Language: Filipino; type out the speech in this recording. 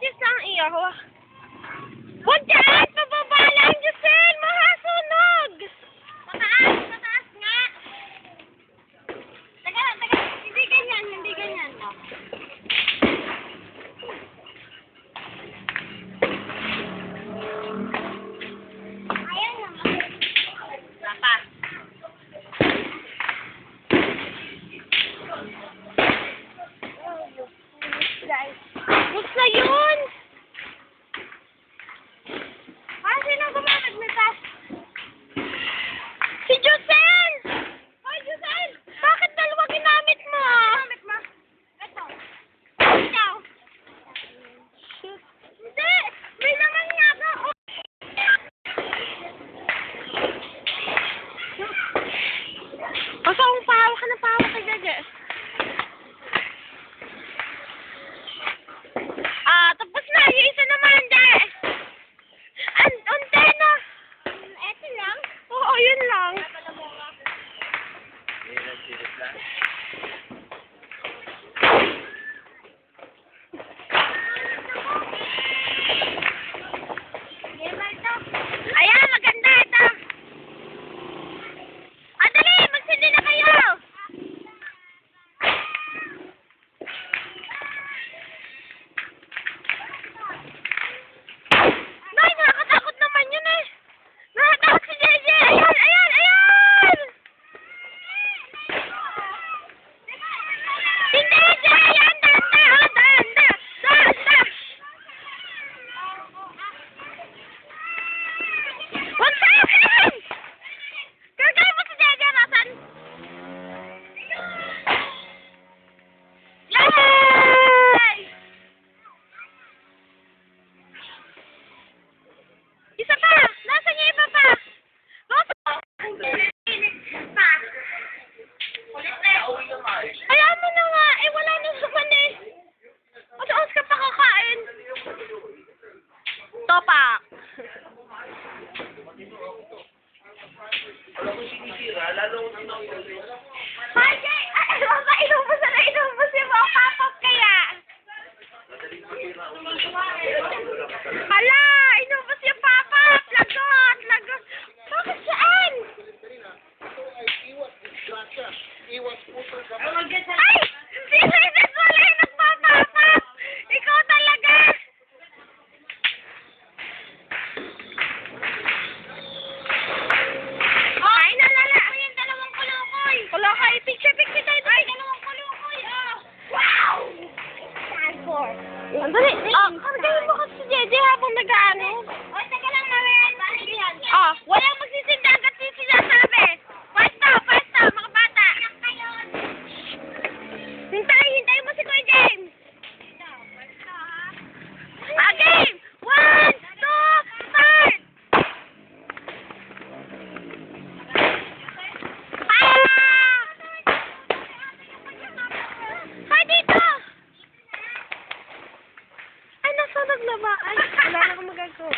Yes lang iyo. Huwag dyan! Pababa lang, Giselle! Mahasunog! Mataas! Mataas nga! Taga. Hindi ganyan, hindi ganyan. Oh. Ayaw naman. Lapa. Books na yun! Sino gumamit nito? Si Giselle! Hoy, Giselle! Bakit dalawa ginamit mo? Ginamit mo? Ito. Ikaw. Shit. Hindi! May laman nga ako. Basta kung pahawa ka na pahawa kay Gaga. Tapos na. Yung isa naman, Gaga. Antena! Eto lang? Oo, yun lang. Ayan, maganda ito. Dali, magsindi na kayo. Nay, nakakatakot naman yun eh. Nakatakot si JJ. Ayan! Hindi, JJ! Ayan, danda! Wag sa akin! Gagay mo si JJ, nasan? Yay! Isa pa! Nasaan niya iba pa? Alam mo na nga, wala nang suman eh. Oras ka pa kakain. Topak. Hi, Jay! Inuubos yung mga papap kaya. Hala! Inubos yung papap! Lagot! Bakit saan? Ay! Sinisit mo lang nagpapapap! Ikaw talaga! Ay, nalala! Ako yung dalawang kulukoy! Kulukoy! Picture tayo! Ay, dalawang kulukoy! Oh! Wow! Andali! Kargayin mo kasi si JJ habang nag-ano. Oy, taga lang, mawayan. Walang magsisinda agad yung sinasabi. Pwesto, mga bata. Hintay mo si Kuya James. Game! 1, 2, start! Hay dito! Ay, nasunog na ba? Ay, wala na akong magagawa.